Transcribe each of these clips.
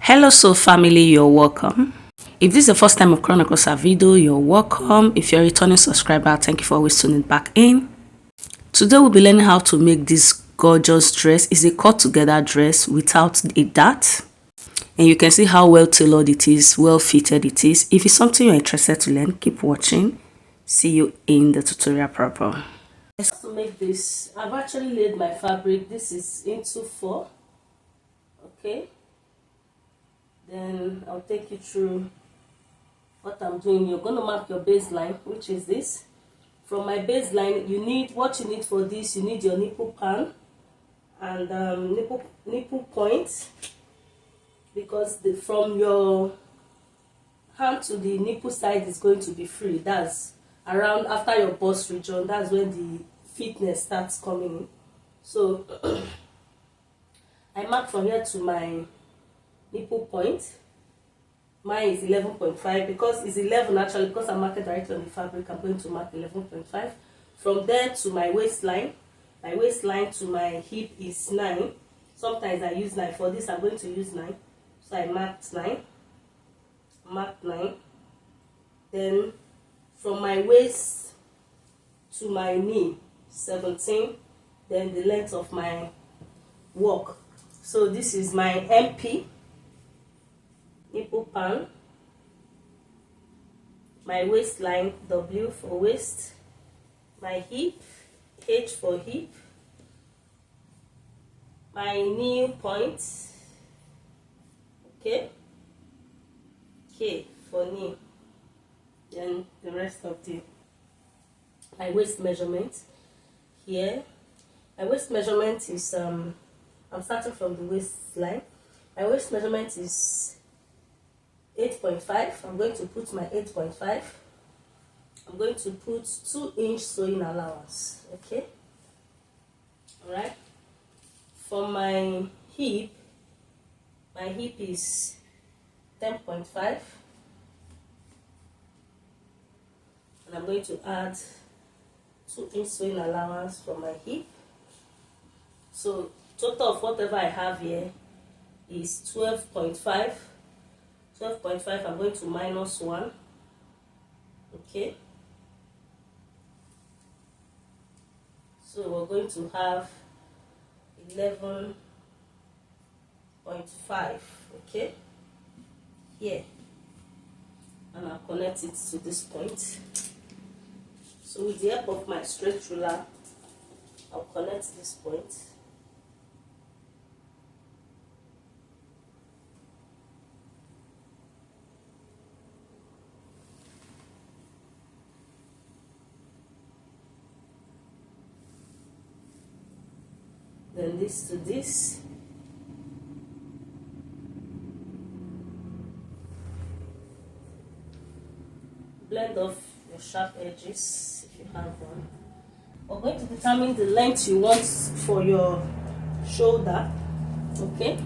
Hello Soul family, you're welcome. If this is the first time of Chronicles a video, you're welcome. If you're a returning subscriber, thank you for always tuning back in. Today we'll be learning how to make this gorgeous dress. It's a cut together dress without a dart. And you can see how well tailored it is, well fitted it is. If it's something you're interested to learn, keep watching. See you in the tutorial proper. To make this, I've actually laid my fabric. This is into 4. Okay. Then I'll take you through what I'm doing. You're going to mark your baseline, which is this. From my baseline, you need for this. You need your nipple pan and nipple point, because from your hand to the nipple side is going to be free. That's around after your bust region. That's when the fitness starts coming in. So I mark from here to my nipple point. Mine is 11.5 because it's 11 actually, because I'm marking directly on the fabric. I'm going to mark 11.5. From there to my waistline to my hip is 9. Sometimes I use 9. For this I'm going to use 9, so I marked 9. Then from my waist to my knee 17. Then the length of my work. So this is my MP, nipple pan, my waistline, W for waist, my hip, H for hip, my knee point, okay, K for knee, then the rest of my waist measurement here. My waist measurement is I'm starting from the waistline. My waist measurement is 8.5. I'm going to put my 8.5. I'm going to put 2-inch sewing allowance. Okay. Alright. For my hip is 10.5. And I'm going to add 2-inch sewing allowance for my hip. So total of whatever I have here is 12.5. 12.5, I'm going to minus 1. Okay. So we're going to have 11.5. Okay. Here. And I'll connect it to this point. So with the help of my straight ruler, I'll connect this point. Then this to this. Blend off your sharp edges if you have one. We're going to determine the length you want for your shoulder. Okay.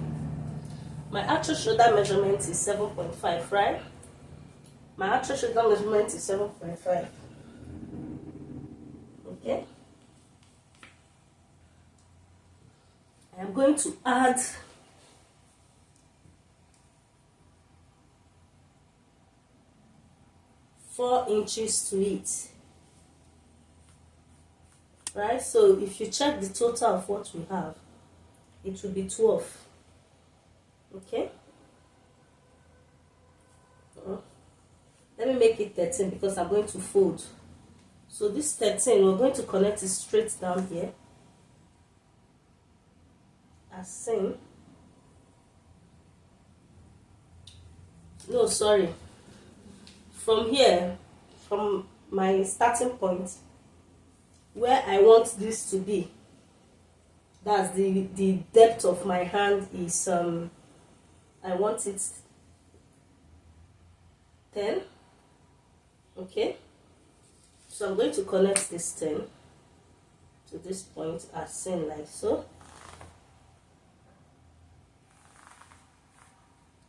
My actual shoulder measurement is 7.5, right? My actual shoulder measurement is 7.5. Okay. I am going to add 4 inches to it. Right? So if you check the total of what we have, it will be 12. Okay. Let me make it 13 because I'm going to fold. So this 13, we're going to connect it straight down here, as seen. No, sorry. From here, from my starting point, where I want this to be, that's the depth of my hand is I want it 10. Okay. So I'm going to connect this 10 to this point as seen, like so.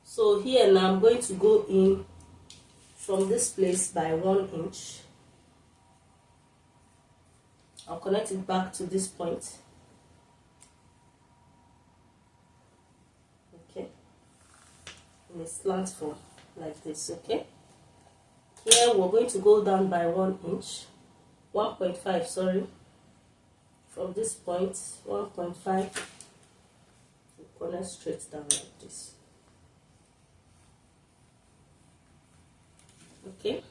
So here now I'm going to go in from this place by 1 inch. I'll connect it back to this point. Okay. slant form like this. Okay, here we're going to go down by 1 inch, 1.5, sorry, from this point 1.5, connect straight down like this. Okay,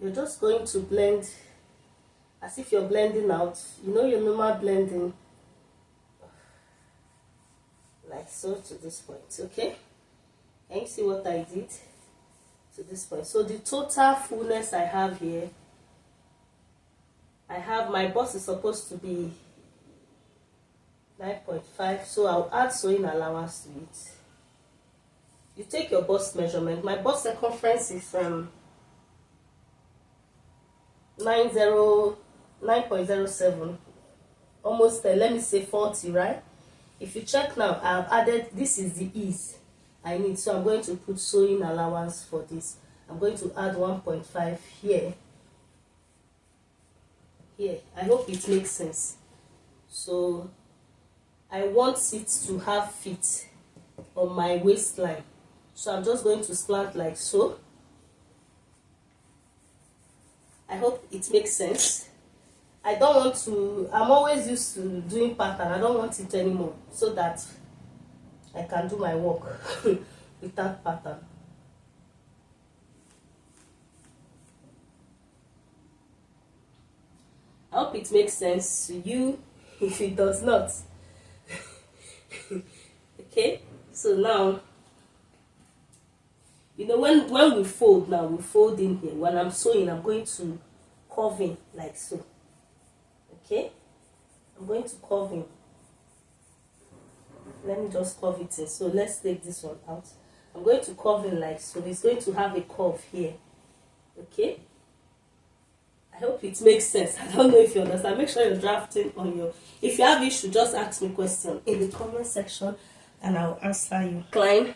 you're just going to blend as if you're blending out, you know, your normal blending, like so, to this point. Okay, and you see what I did to this point. So the total fullness I have here, I have, my bust is supposed to be 9.5, so I'll add sewing allowance to it. You take your bust measurement. My bust circumference is 9.07, almost let me say 40, right? If you check now, I've added, this is the ease I need, so I'm going to put sewing allowance for this. I'm going to add 1.5 here. I hope it makes sense. So I want it to have fit on my waistline, so I'm just going to slant like so. I hope it makes sense. I don't want to, I'm always used to doing pattern. I don't want it anymore, so that I can do my work without pattern. I hope it makes sense to you. If it does not, okay, so now, you know, when we fold now, we fold in here. When I'm sewing, I'm going to curve in like so. Okay, I'm going to curve in. Let me just curve it in. So let's take this one out. I'm going to curve in like so. It's going to have a curve here. Okay, I hope it makes sense. I don't know if you understand. Make sure you're drafting on your, if you have issue, just ask me question in the comment section and I'll answer you. Klein,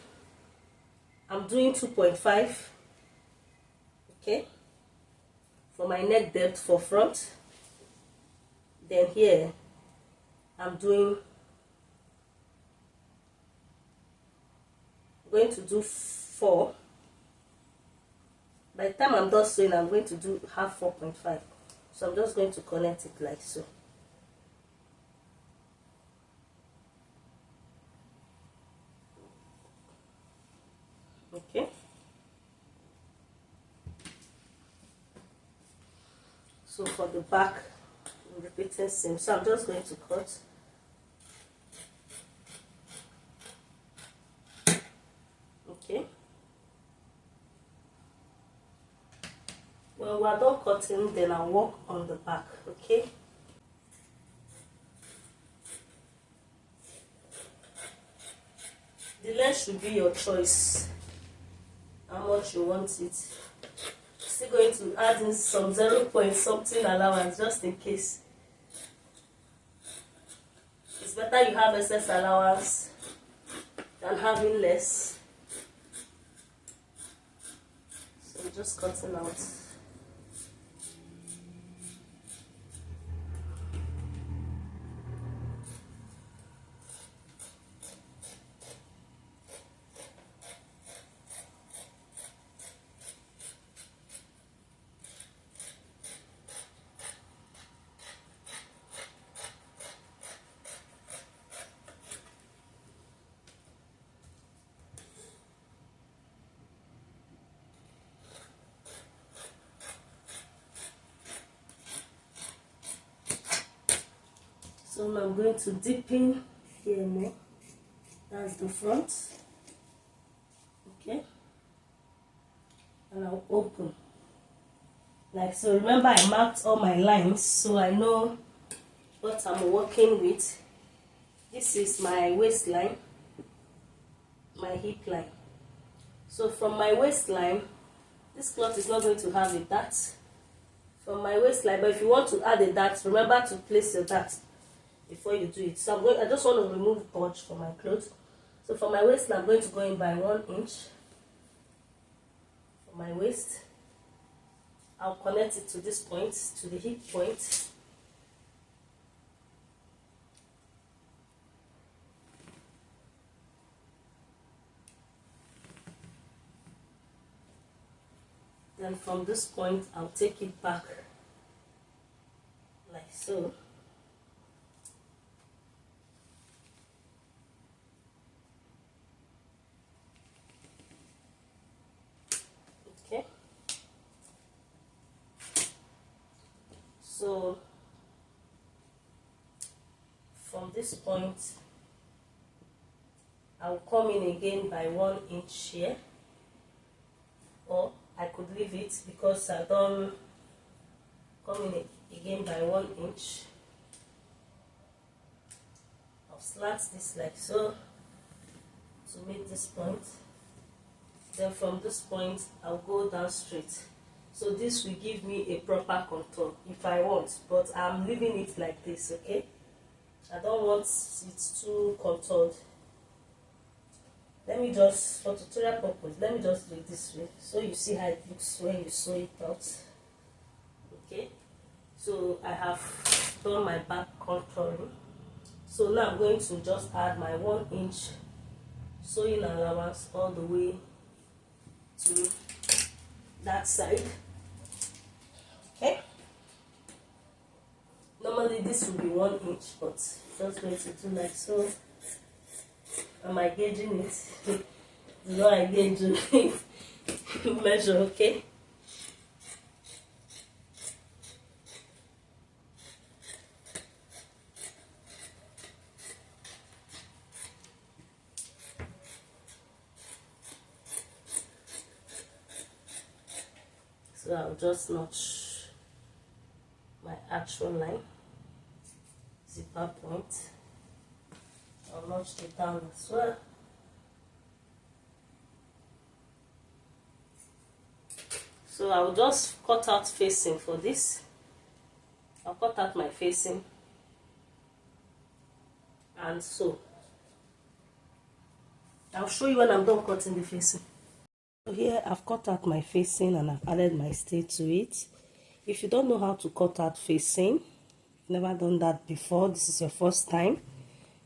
I'm doing 2.5, okay, for my neck depth for front. Then here I'm going to do 4. By the time I'm done sewing, I'm going to do half 4.5. So I'm just going to connect it like so. Okay. So for the back, I'm repeating same. So I'm just going to cut. Okay. When we're done cutting, then I'll work on the back. Okay. The length should be your choice, how much you want it. Still going to add in some 0 point something allowance just in case. It's better you have excess allowance than having less. So I'm just cutting out. So now I'm going to dip in here more. That's the front. Okay. And I'll open. Like so. Remember, I marked all my lines so I know what I'm working with. This is my waistline, my hip line. So from my waistline, this cloth is not going to have a dart. From my waistline, but if you want to add a dart, remember to place your dart before you do it. So I just want to remove bulge from my clothes. So for my waistline, I'm going to go in by 1 inch for my waist. I'll connect it to this point, to the hip point. Then from this point I'll take it back like so. Okay, so from this point I'll come in again by 1 inch here, or I could leave it because I don't come in again by 1 inch. I'll slant this like so to meet this point. Then from this point I'll go down straight. So this will give me a proper contour if I want, but I'm leaving it like this, okay? I don't want it too contoured. Let me just, for tutorial purpose, let me just do it this way so you see how it looks when you sew it out. Okay, so I have done my back contouring. So now I'm going to just add my 1 inch sewing allowance all the way to that side. Okay, normally this will be 1 inch, but just going to do like so. Am I gauging it? No, I gauge measure, okay? So I'll just notch my actual line, zipper point. I'll notch it down as well. So I'll just cut out facing for this. I'll cut out my facing and sew. I'll show you when I'm done cutting the facing. So here I've cut out my facing and I've added my stay to it. If you don't know how to cut out facing, never done that before, this is your first time,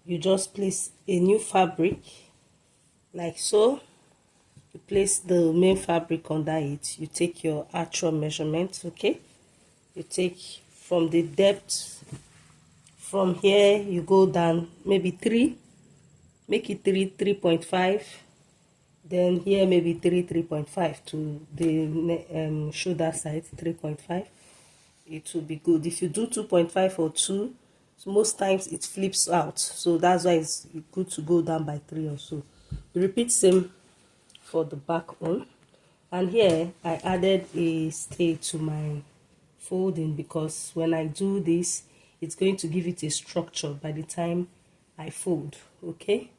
you just place a new fabric like so. You place the main fabric under it. You take your actual measurement, okay? You take from the depth, from here you go down maybe 3, make it 3.5, then here maybe 3.5 to the shoulder side, 3.5. It will be good. If you do 2.5 or 2, so most times it flips out, so that's why it's good to go down by 3 or so. You repeat same for the back one, and here I added a stay to my folding because when I do this, it's going to give it a structure by the time I fold. Okay,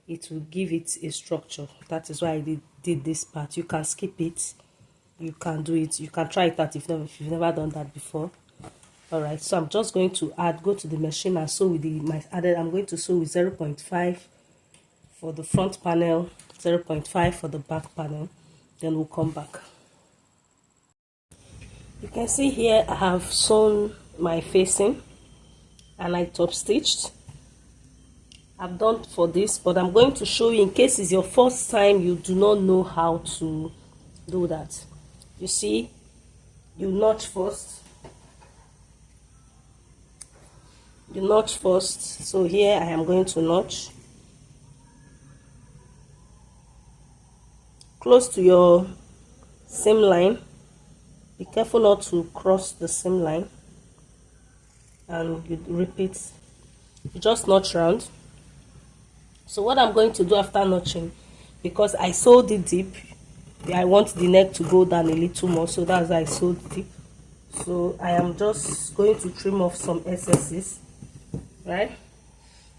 it will give it a structure. That is why I did this part. You can skip it, you can do it, you can try it out if you've never done that before. All right, so I'm just going to go to the machine and sew with I'm going to sew with 0.5 for the front panel, 0.5 for the back panel, then we'll come back. You can see here I have sewn my facing and I top stitched. I've done for this, but I'm going to show you in case it's your first time, you do not know how to do that. You see, you notch first. You notch first. So here I am going to notch close to your seam line. Be careful not to cross the seam line, and you repeat. You just notch round. So what I'm going to do after notching, because I sewed it deep, I want the neck to go down a little more, so that's why I sewed deep. So I am just going to trim off some excesses, right?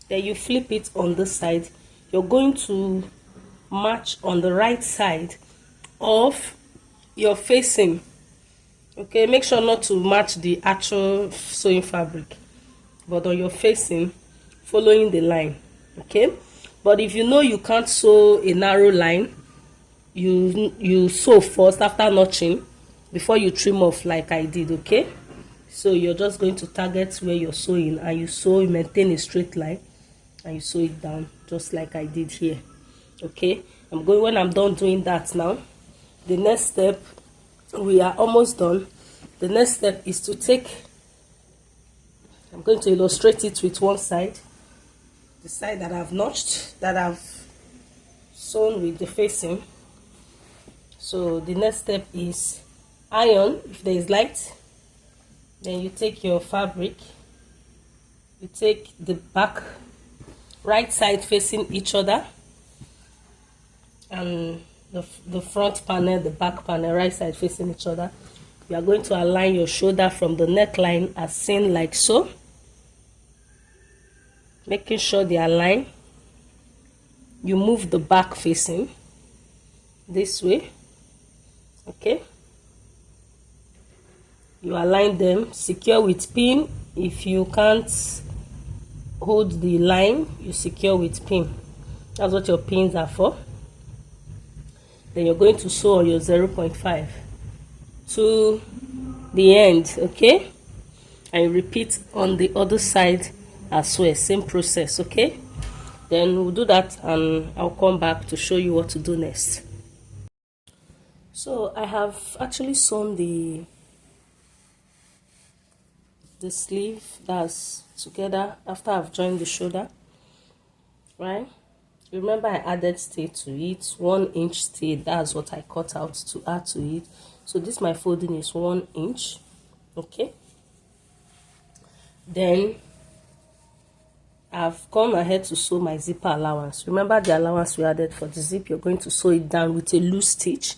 Then you flip it on this side. You're going to match on the right side of your facing. Okay, make sure not to match the actual sewing fabric, but on your facing, following the line. Okay, but if you know you can't sew a narrow line, you sew first after notching before you trim off like I did. Okay, so you're just going to target where you're sewing, and you sew, you maintain a straight line, and you sew it down just like I did here. Okay, when I'm done doing that now, the next step, we are almost done. The next step is to take, I'm going to illustrate it with one side, the side that I've notched, that I've sewn with the facing. So the next step is iron. If there is light, then you take your fabric, you take the back, right side facing each other, and the front panel, the back panel, right side facing each other. You are going to align your shoulder from the neckline as seen like so, making sure they align. You move the back facing this way, okay? You align them, secure with pin. If you can't hold the line, you secure with pin. That's what your pins are for. Then you're going to sew on your 0.5 to the end, okay? And you repeat on the other side as well, same process, okay? Then we'll do that and I'll come back to show you what to do next. So I have actually sewn the sleeve that's together after I've joined the shoulder, right? Remember I added stay to it, 1 inch stay. That's what I cut out to add to it. So this my folding is 1 inch, okay? Then I've gone ahead to sew my zipper allowance. Remember the allowance we added for the zip. You're going to sew it down with a loose stitch,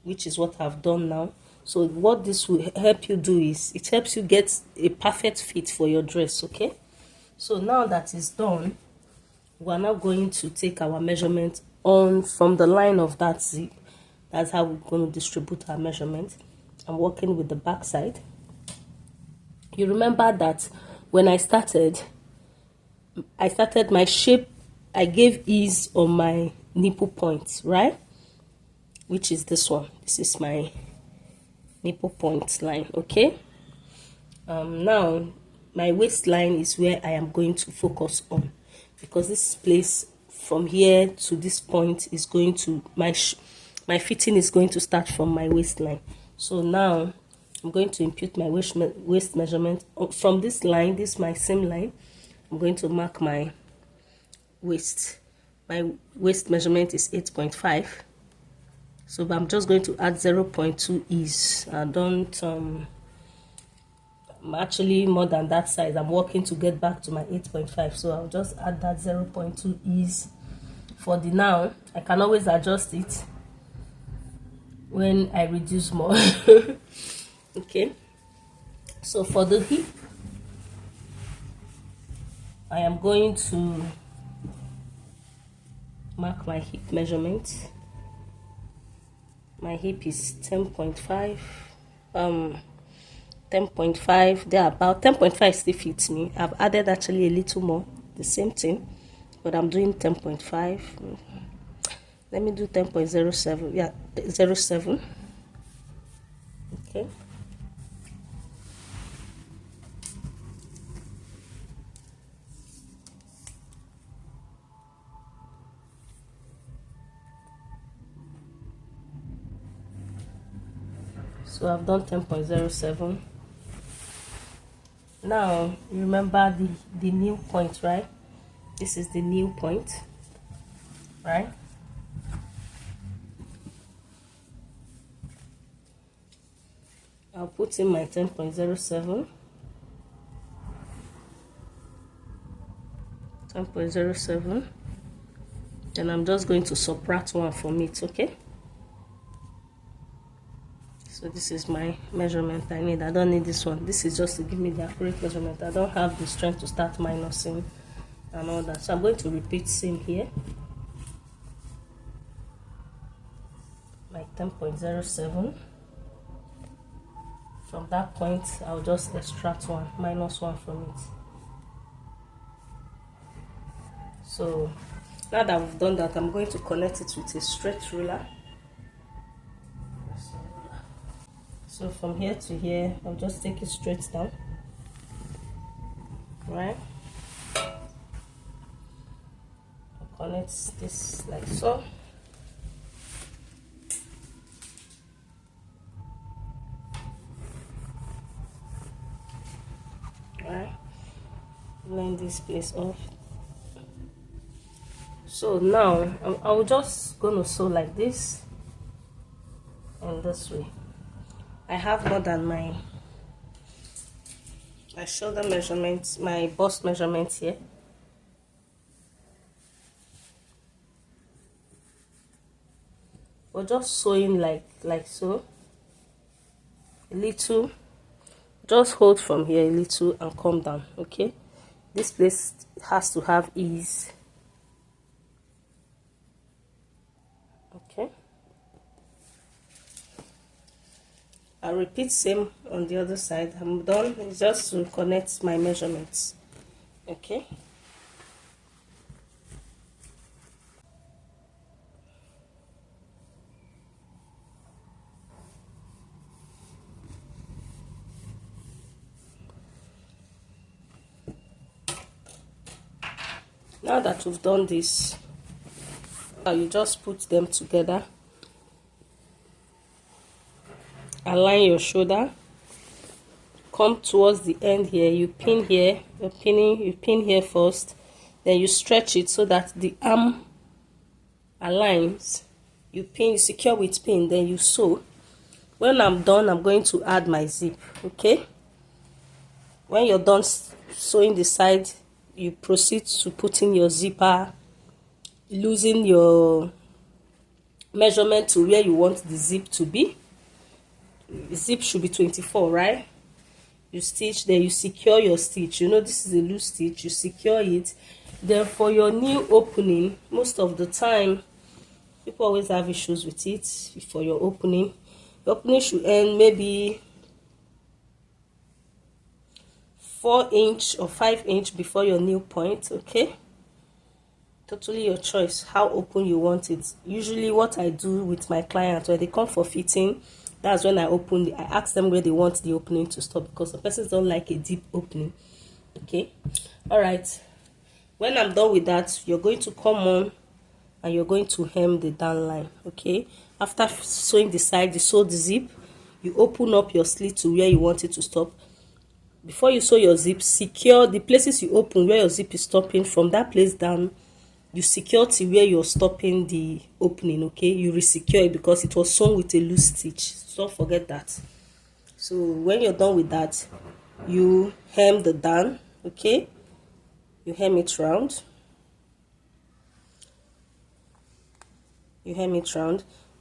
which is what I've done now. So what this will help you do is it helps you get a perfect fit for your dress, okay? So now that is done, we're now going to take our measurement on from the line of that zip. That's how we're going to distribute our measurement. I'm working with the back side. You remember that when I started my shape, I gave ease on my nipple point, right? Which is this one. This is my nipple point line, okay? Now my waistline is where I am going to focus on, because this place from here to this point is going to my fitting is going to start from my waistline. So now I'm going to impute my waist measurement from this line. This is my seam line. I'm going to mark my waist. My waist measurement is 8.5. So I'm just going to add 0.2 ease. I don't I'm actually more than that size. I'm working to get back to my 8.5, so I'll just add that 0.2 ease for the now. I can always adjust it when I reduce more. Okay, so for the hip, I am going to mark my hip measurement. My hip is 10.5, 10.5, there about 10.5 still fits me. I've added actually a little more, the same thing, but I'm doing 10.5. Let me do 10.07. Yeah, 07. Okay. So I've done 10.07. Now remember the new point, right? This is the new point, right? I'll put in my 10.07. 10.07. Then I'm just going to subtract 1 from it, okay? So this is my measurement I need. I don't need this one. This is just to give me the accurate measurement. I don't have the strength to start minusing and all that. So I'm going to repeat same here. My 10.07. From that point, I'll just extract 1, minus 1 from it. So now that we've done that, I'm going to connect it with a straight ruler. So from here to here, I'll just take it straight down, right? I'll connect this like so. Right, line this place off. So now I'll just gonna sew like this and this way. I have more than my shoulder measurements, my bust measurements here. We're just sewing like so, a little. Just hold from here a little and come down. Okay, this place has to have ease. Okay, I'll repeat same on the other side. I'm done. It's just to connect my measurements. Okay, now that we've done this, you just put them together. Align your shoulder, come towards the end here, you pin here, you pin here first, then you stretch it so that the arm aligns. You pin, you secure with pin, then you sew. When I'm done, I'm going to add my zip. Okay, when you're done sewing the side, you proceed to put in your zipper, losing your measurement to where you want the zip to be. The zip should be 24, right? You stitch, then you secure your stitch. You know this is a loose stitch, you secure it. Then for your new opening, most of the time people always have issues with it. For your opening should end maybe 4 inch or 5 inch before your new point. Okay, totally your choice how open you want it. Usually what I do with my clients when they come for fitting, that's when I ask them where they want the opening to stop, because some persons don't like a deep opening. Okay, all right, when I'm done with that, you're going to come on and you're going to hem the down line. Okay, after sewing the side, you sew the zip, you open up your slit to where you want it to stop. Before you sew your zip, secure the places you open where your zip is stopping. From that place down, you secure to where you're stopping the opening. Okay, you resecure it because it was sewn with a loose stitch, so don't forget that. So when you're done with that, you hem the down. Okay, you hem it round,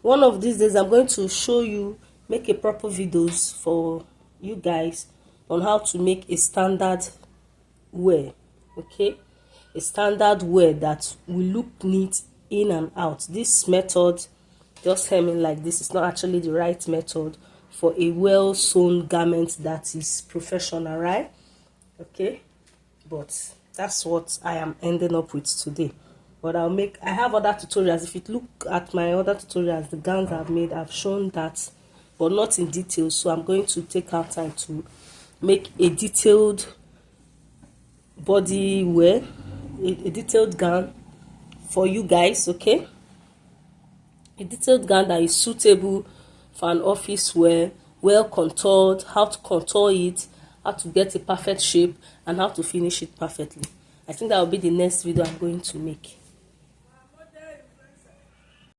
one of these days I'm going to show you, make a proper videos for you guys on how to make a standard wear. Okay, a standard wear that will look neat in and out. This method, just hemming like this, is not actually the right method for a well sewn garment that is professional, right? Okay, but that's what I am ending up with today. But I have other tutorials. If you look at my other tutorials, the gowns I've made, I've shown that, but not in detail. So I'm going to take out time to make a detailed body wear, a detailed gown for you guys. Okay, a detailed gown that is suitable for an office wear, well contoured, how to contour it, how to get a perfect shape, and how to finish it perfectly. I think that will be the next video I'm going to make.